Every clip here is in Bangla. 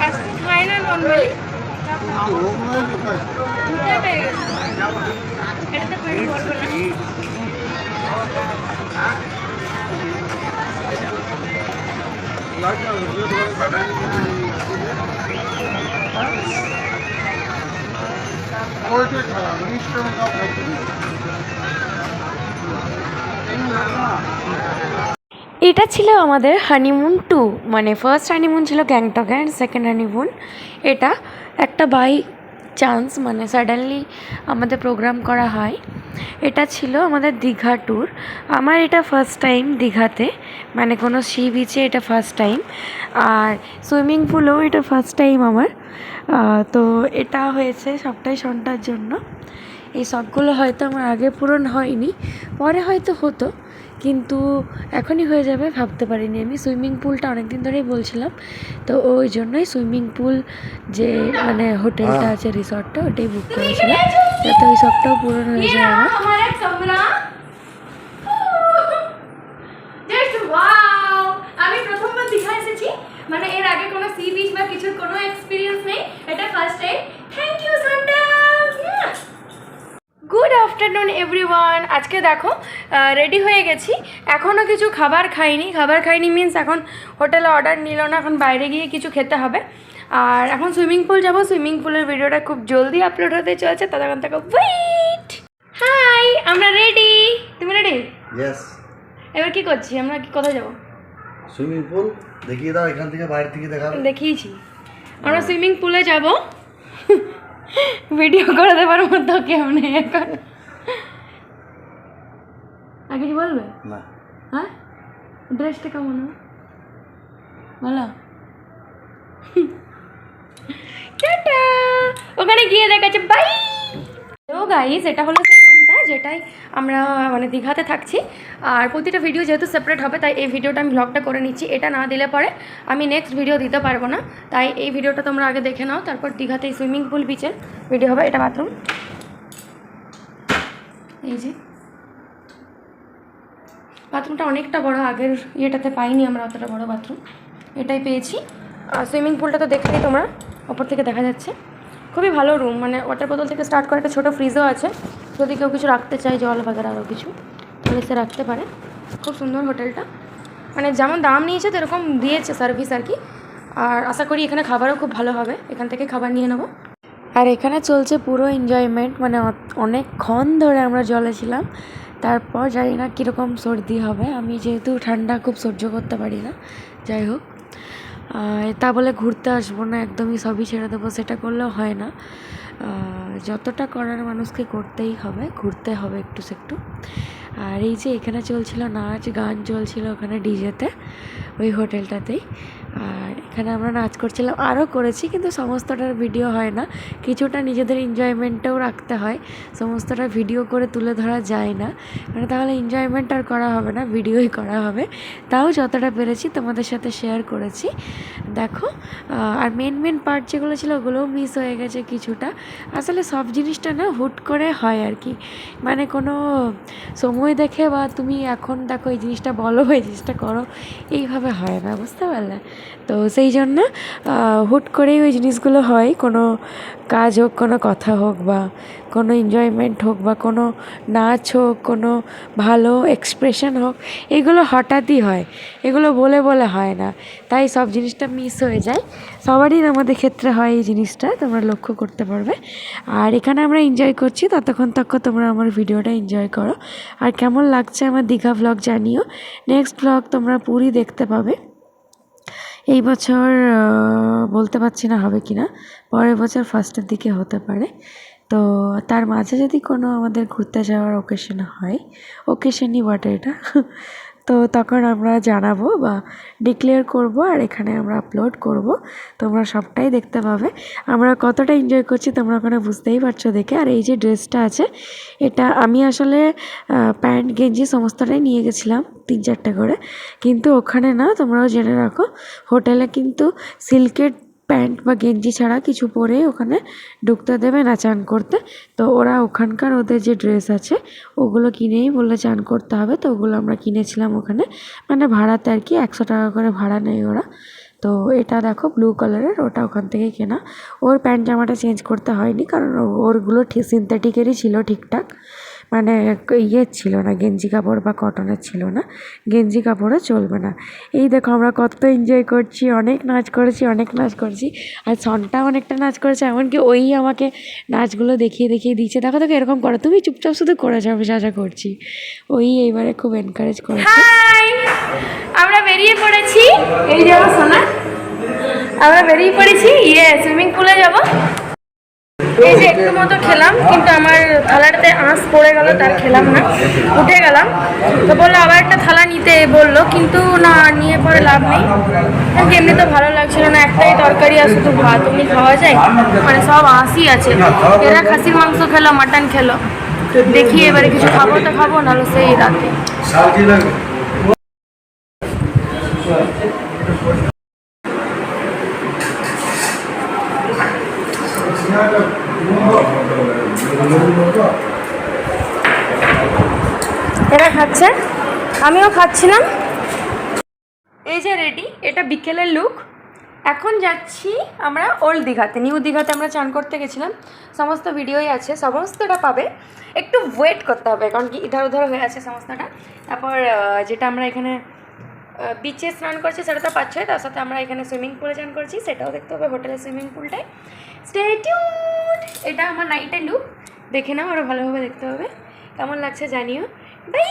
আজকে খাই না নর্মালি, এটাতে পেট ভরবে না। এটা ছিল আমাদের হানিমুন 2, মানে ফার্স্ট হানিমুন ছিল গ্যাংটকে অ্যান্ড সেকেন্ড হানিমুন এটা একটা বাই চান্স, মানে সাডেনলি আমাদের প্রোগ্রাম করা হয়। এটা ছিল আমাদের দীঘা ট্যুর। আমার এটা ফার্স্ট টাইম দীঘাতে, মানে কোনো সি বিচে এটা ফার্স্ট টাইম, আর সুইমিং পুলেও এটা ফার্স্ট টাইম আমার। তো এটা হয়েছে সবটাই সন্ধ্যার জন্য। এই শখগুলো হয়তো আমার আগে পূরণ হয়নি, পরে হয়তো হতো, কিন্তু এখনই হয়ে যাবে ভাবতে পারিনি আমি। সুইমিং পুলটা অনেক দিন ধরেই বলছিলাম, তো ওই জন্যই সুইমিং পুল যে মানে হোটেলটা আছে, রিসর্টটা, ওটাই বুক করেছিলাম যাতে ওই শখটাও পূরণ হয়ে যায় আমার। আমি প্রথমবার দীঘা এসেছি, মানে এর আগে কোনো সি বিচ বা কিছুর কোনো এক্সপিরিয়েন্স নেই, এটা first time. Thank you Sandhya. Good afternoon everyone. আজকে দেখো রেডি হয়ে গেছি, এখনও কিছু খাবার খাইনি মিন্স এখন হোটেলে অর্ডার নিল না, এখন বাইরে গিয়ে কিছু খেতে হবে। আর এখন সুইমিং পুল যাব, সুইমিং পুলের ভিডিওটা খুব জলদি আপলোড হতে চলেছে, ততক্ষণ থেকে ওয়েট। হাই, আমরা রেডি, তুমি রেডি? ইয়েস। এবার কি করছি আমরা, কি কোথায় যাবো? সুইমিং পুল দেখিয়ে দাও, এখান থেকে বাইরে থেকে দেখাও। দেখিয়েছি, আমরা সুইমিং পুলে যাব। ভিডিও করে দেবার মতো কেউ নেই এখন। আর কিছু বলবে না? হ্যাঁ, ড্রেসটা কেমন বলো? টাটা, ওখানে গিয়ে দেখাচ্ছে বাই। তো গাইস, এটা হলো সেই রুমটা যেটাই আমরা মানে দীঘাতে থাকছি। আর প্রতিটা ভিডিও যেহেতু সেপারেট হবে, তাই এই ভিডিওটা আমি ব্লগটা করে নিচ্ছি। এটা না দিলে পরে আমি নেক্সট ভিডিও দিতে পারবো না, তাই এই ভিডিওটা তোমরা আগে দেখে নাও, তারপর দীঘাতে সুইমিং পুল বিচের ভিডিও হবে। এটা বাথরুম, এই যে বাথরুমটা অনেকটা বড়, আগের ইয়েটাতে পাইনি আমরা অতটা বড় বাথরুম, এটাই পেয়েছি। আর সুইমিং পুলটা তো দেখলেই তোমরা, ওপর থেকে দেখা যাচ্ছে। খুবই ভালো রুম, মানে ওয়াটার বোতল থেকে স্টার্ট করে একটা ছোটো ফ্রিজও আছে, যদি কেউ কিছু রাখতে চায়, জল বাগের আরও কিছু, তাহলে সে রাখতে পারে। খুব সুন্দর হোটেলটা, মানে যেমন দাম নিয়েছে সেরকম দিয়েছে সার্ভিস আর কি। আর আশা করি এখানে খাবারও খুব ভালো হবে, এখান থেকে খাবার নিয়ে নেবো। আর এখানে চলছে পুরো এনজয়মেন্ট, মানে অনেকক্ষণ ধরে আমরা জলে ছিলাম। তারপর জানি না কীরকম সর্দি হবে, আমি যেহেতু ঠান্ডা খুব সহ্য করতে পারি না, যাই হোক। তা বলে ঘুরতে আসবো না একদমই, সবই ছেড়ে দেবো, সেটা করলেও হয় না। যতটা করার মানুষকে করতেই হবে, ঘুরতে হবে একটু একটু। আর এই যে এখানে চলছিল নাচ গান চলছিল ওখানে ডিজেতে, ওই হোটেলটাতেই। আর এখানে আমরা নাচ করছিলাম, আরও করেছি, কিন্তু সমস্তটার ভিডিও হয় না, কিছুটা নিজেদের এনজয়মেন্টটাও রাখতে হয়, সমস্তটা ভিডিও করে তুলে ধরা যায় না, মানে তাহলে এনজয়মেন্ট আর করা হবে না, ভিডিওই করা হবে। তাও যতটা পেরেছি তোমাদের সাথে শেয়ার করেছি, দেখো। আর মেন পার্ট যেগুলো ছিল ওগুলোও মিস হয়ে গেছে কিছুটা। আসলে সব জিনিসটা না হুট করে হয় আর কি, মানে কোনো সময় দেখে বা তুমি এখন দেখো এই জিনিসটা বলো, এই জিনিসটা করো, এইভাবে হয় না, বুঝতে পারলে? তো সেই জন্য হুট করেই ওই জিনিসগুলো হয়, কোনো কাজ হোক, কোনো কথা হোক, বা কোনো এনজয়মেন্ট হোক, বা কোনো নাচ হোক, কোনো ভালো এক্সপ্রেশন হোক, এগুলো হঠাৎই হয়, এগুলো বলে বলে হয় না, তাই সব জিনিসটা মিস হয়ে যায়। সবারই আমাদের ক্ষেত্রে হয় এই জিনিসটা, তোমরা লক্ষ্য করতে পারবে। আর এখানে আমরা এনজয় করছি, ততক্ষণ তোমরা আমার ভিডিওটা এনজয় করো। আর কেমন লাগছে আমার দীঘা ভ্লগ জানিও। নেক্সট ভ্লগ তোমরা পুরী দেখতে পাবে এই বছর, বলতে পারছি না হবে কি না, পরের বছর ফার্স্টের দিকে হতে পারে। তো তার মাঝে যদি কোনো আমাদের ঘুরতে যাওয়ার ওকেশন হয়, ওকেশনই বটে এটা, তো তখন আমরা জানাবো বা ডিক্লেয়ার করব, আর এখানে আমরা আপলোড করব, তোমরা সবটাই দেখতে পাবে। আমরা কতটা এনজয় করছি তোমরা ওখানে বুঝতেই পারছো দেখে। আর এই যে ড্রেসটা আছে, এটা আমি আসলে প্যান্ট গেঞ্জি সমস্তটাই নিয়ে গেছিলাম 3-4টা করে, কিন্তু ওখানে না, তোমরাও জেনে রাখো, হোটেলে কিন্তু সিল্কের প্যান্ট বা গেঞ্জি ছাড়া কিছু পরে ওখানে ঢুকতে দেবে না চান করতে। তো ওরা ওখানকার ওদের যে ড্রেস আছে ওগুলো কিনেই বললে চান করতে হবে, তো ওগুলো আমরা কিনেছিলাম ওখানে, মানে ভাড়াতে আর কি, 100 টাকা করে ভাড়া নেয় ওরা। তো এটা দেখো ব্লু কালারের, ওটা ওখান থেকেই কেনা। ওর প্যান্ট জামাটা চেঞ্জ করতে হয়নি, কারণ ওরগুলো সিনথেটিকেরই ছিল ঠিকঠাক, মানে ইয়ের ছিল না, গেঞ্জি কাপড় বা কটনের ছিল না, গেঞ্জি কাপড়ও চলবে না। এই দেখো আমরা কত এনজয় করছি, অনেক নাচ করেছি। আর সনটা অনেকটা নাচ করেছে, এমনকি ওই আমাকে নাচগুলো দেখিয়ে দিচ্ছে, দেখো এরকম করো, তুমি চুপচাপ শুধু করে যাবে যা করছি। ওই এইবারে খুব এনকারেজ করেছে। আমরা বেরিয়ে পড়েছি, এই যাবো সোনা, আমরা বেরিয়ে পড়েছি সুইমিং পুলে যাব। এই যে একটু মতো খেলাম, কিন্তু আমার থালাটাতে আঁশ পড়ে গেল, তার খেলাম না, উঠে গেলাম। তো বললো আবার একটা থালা নিতে বললো, কিন্তু না নিয়ে পরে লাভ নেই, এমনি তো ভালো লাগছিল না, একটাই তরকারি আর শুধু ভাত, এমনি খাওয়া যায়, মানে সব আঁশই আছে। এরা খাসির মাংস খেলো, মাটন খেলো, দেখি এবারে কিছু খাবো তো খাবো, নাহলে সেই রাতে। এরা খাচ্ছে, আমিও খাচ্ছিলাম। এই যে রেডি, এটা বিকেলের লুক। এখন যাচ্ছি আমরা ওল্ড দীঘাতে, নিউ দীঘাতে আমরা চান করতে গেছিলাম, সমস্ত ভিডিওই আছে, সমস্তটা পাবে। একটু ওয়েট করতে হবে, কারণ কি ইধার উধার হয়ে আছে সমস্তটা। তারপর যেটা আমরা এখানে বিচে স্নান করছি সেটা তো পাচ্ছি, তার সাথে আমরা এখানে সুইমিং পুলে চান করছি, সেটাও দেখতে হবে, হোটেলের সুইমিং পুলটায়। Stay tuned. এটা আমার নাইটের লুক, দেখে নাও, আরও ভালোভাবে দেখতে হবে। কেমন লাগছে জানিও। বাই।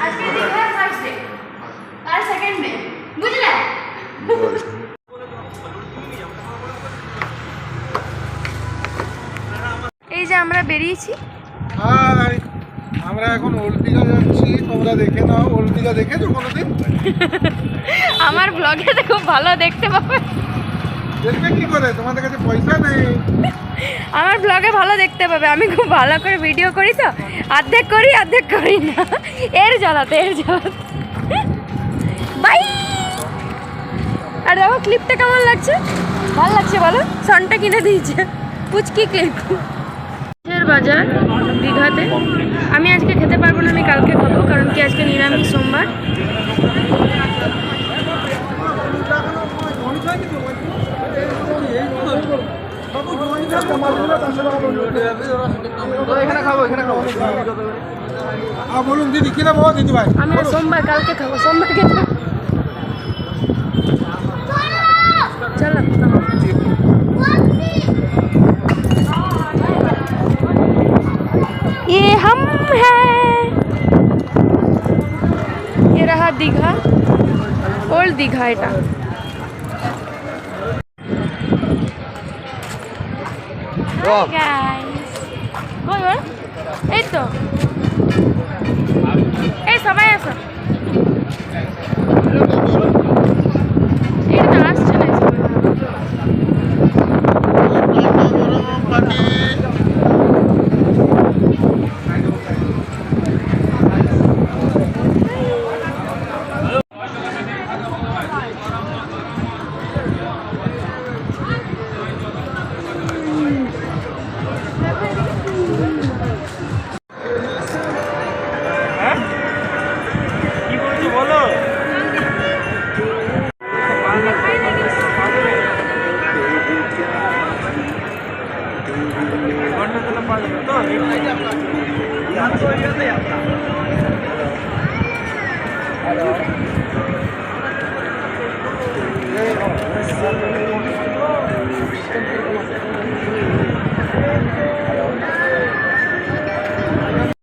আজকে দীঘা ফার্স্ট ডে, আর সেকেন্ড ডে, বুঝলে? এই যে আমরা বেরিয়েছি। হাই, আমরা এখন ওল্ড দীঘা যাচ্ছি, তোমরা দেখে নাও। ওল্ড দীঘা দেখেছো কোনোদিন? আমার ব্লগে তো খুব ভালো দেখতে পাবে। দেখবে কি করে, তোমাদের কাছে পয়সা নেই। আমার ব্লগে ভালো দেখতে পাবে, আমি খুব ভালো করে ভিডিও করি, তো অর্ধেক করি না, এর জ্বালাতে। বাই। আর দেখো ক্লিপটা কেমন লাগছে, ভালো লাগছে বলো? সনটা কিনে দিয়েছে, পুচকি ক্লিপ। বাজার দীঘাতে আমি আজকে খেতে পারবো না, আমি কালকে খাবো, কারণ কি আজকে নিরামিষ সোমবার। বলুন দিদি, কিনা বাবা দিদি ভাই, আমি সোমবার কালকে খাবো, সোমবার খেতে চলো। ये हम हैं, ये रहा दीघा, ओल्ड दीघा। এটা হাই গাইস, কই বল? এই তো, এই সবাই আসো। এটা তো আসছে না সবাই।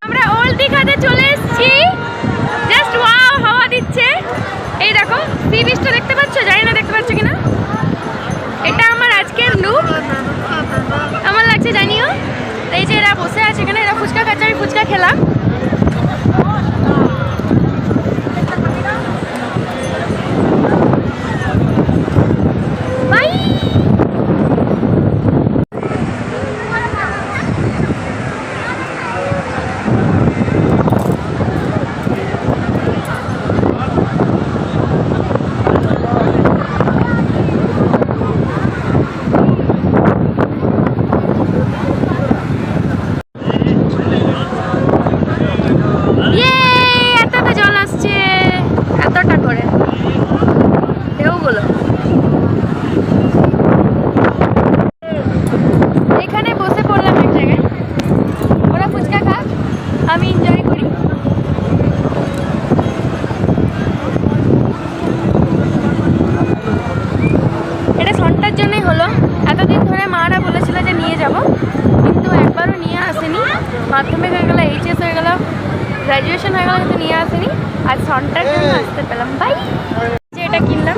আমরা ওল্ড দীঘাতে চলে এসেছি, জাস্ট ওয়াও, হাওয়া দিচ্ছে। এই দেখো সি বিচটা দেখতে পাচ্ছ, জানি না দেখতে পাচ্ছ কিনা। এটা আমার আজকের লুক, কেমন লাগছে জানিও। এই যে এরা বসে আছে এখানে, এরা ফুচকা খাচ্ছে, আমি ফুচকা খেলাম। বাই। নিয়ে আসেনি, আর সন্টার জন্য আসতে পেলাম। বাই। যে এটা কিনলাম,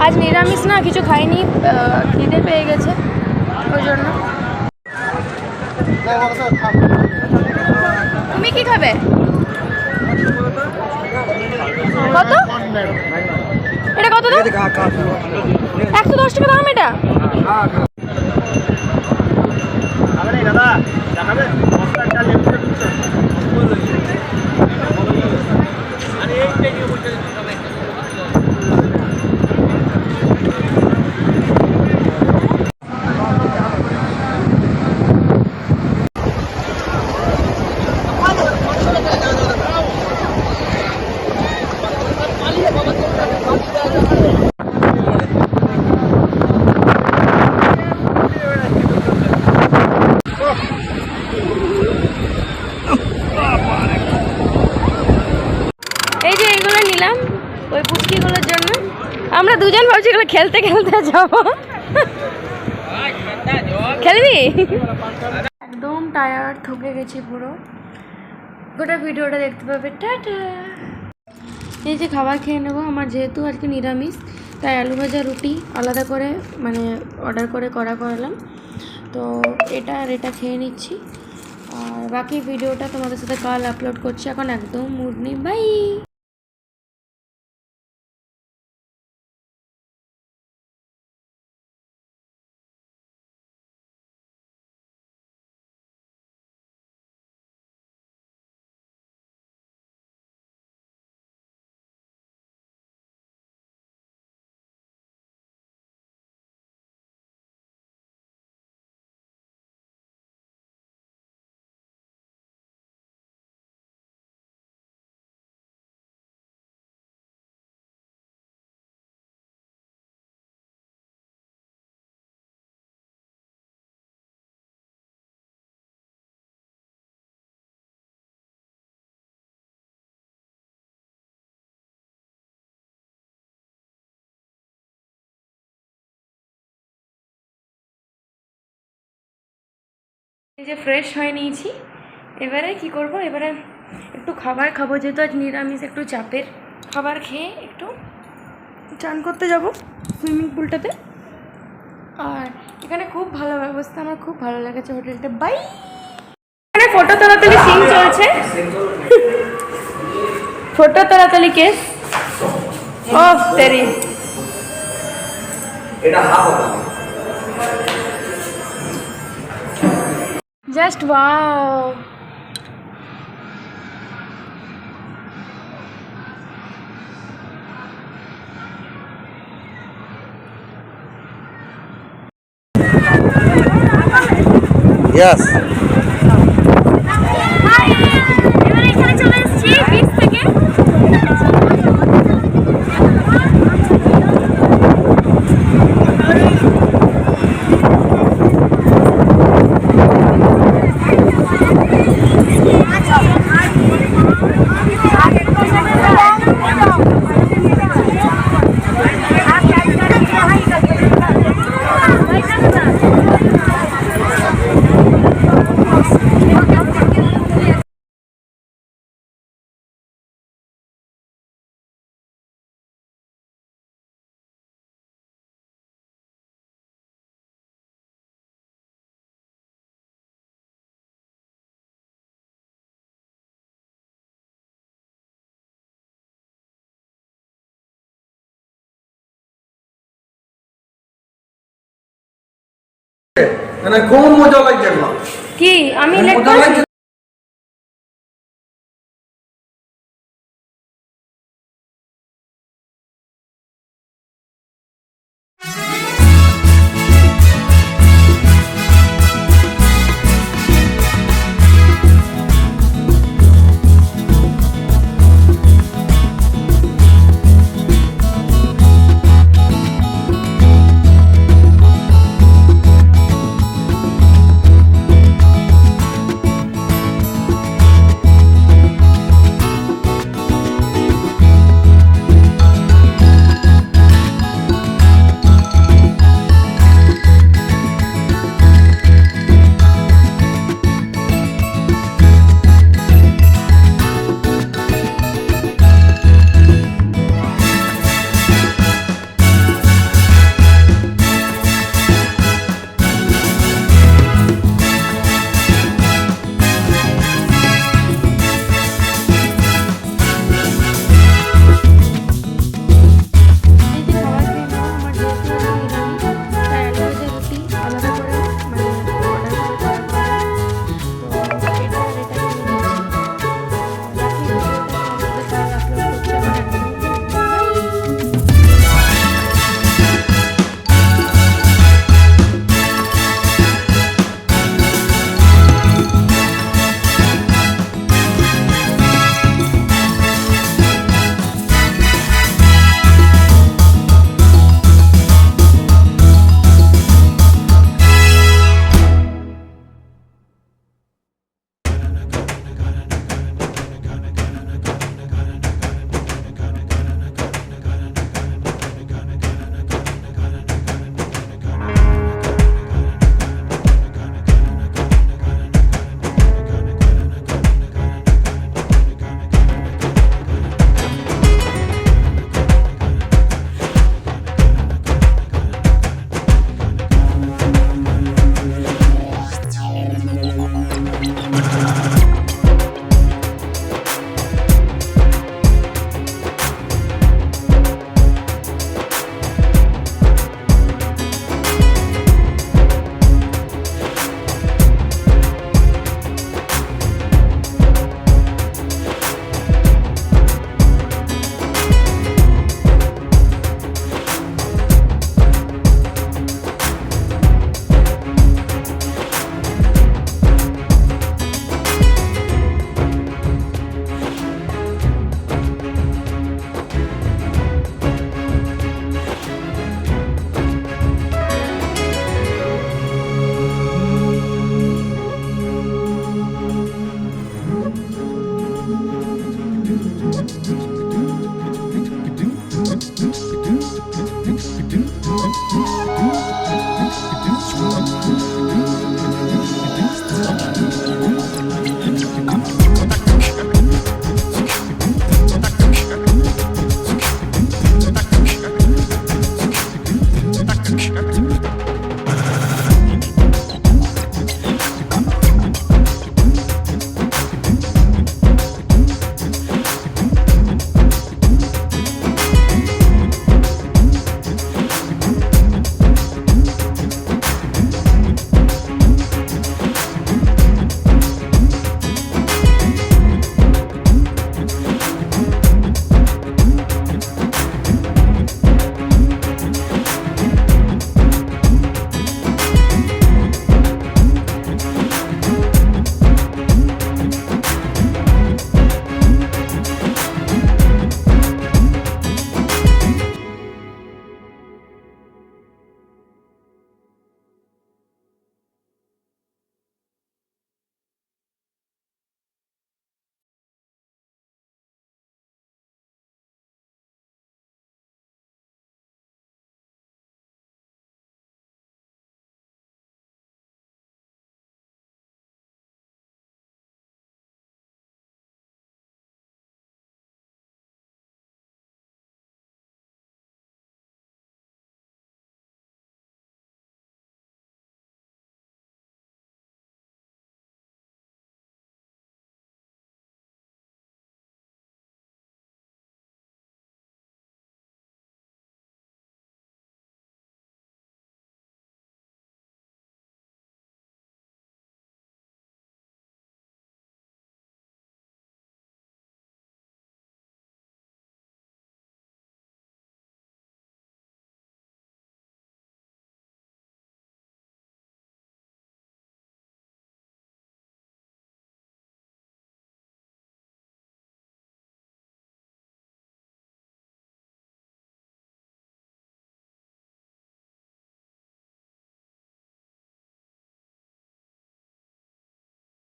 আজ নিরামিষ না, কিছু খাইনি, খিদে পেয়ে গেছে ওই জন্য। তুমি কি খাবে? কত এটা? কত দাম? 110 টাকা দাম এটা। এই যে এইগুলো নিলাম ওই পুচকিগুলোর জন্য। আমরা দুজন ভাবছি এগুলো খেলতে খেলতে যাবো। খেলবি? একদম টায়ার্ড, থকে গেছি পুরো। গোটা ভিডিওটা দেখতে পাবে। টাটা। এই যে খাবার খেয়ে নেবো। আমার যেহেতু আজকে নিরামিষ, তাই আলু ভাজা রুটি আলাদা করে মানে অর্ডার করে করালাম। তো এটা আর এটা খেয়ে নিচ্ছি, আর বাকি ভিডিওটা তোমাদের সাথে কাল আপলোড করছি। এখন একদম মুড নেই। বাই। এই যে ফ্রেশ হয়ে নিয়েছি, এবারে কি করব? এবারে একটু খাবার খাবো, যেহেতু আজ নিরামিষ। একটু চাপের খাবার খেয়ে একটু চান করতে যাব সুইমিং পুলটাতে। আর এখানে খুব ভালো ব্যবস্থা, আমার খুব ভালো লেগেছে হোটেলটা। বাই। এখানে ফটো তোলাতুলি সিন চলছে। ফটো তোলাতুলি কেস। ও তেরি, এটা হাফ হবে। Just wow. Yes. Hi. এবারে এখানে চলে এসেছি বিচ থেকে। মানে খুব মজা লাগছে। কি আমি লেট করছি?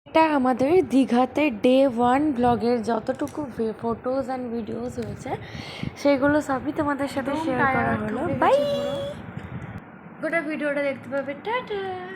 এটা আমাদের দীঘাতে ডে 1 ব্লগের যতটুকু ফটোজ অ্যান্ড ভিডিওস হয়েছে সেগুলো সবই তোমাদের সাথে শেয়ার করা হলো। বাই, গোটা ভিডিওটা দেখতে পাবে। টাটা।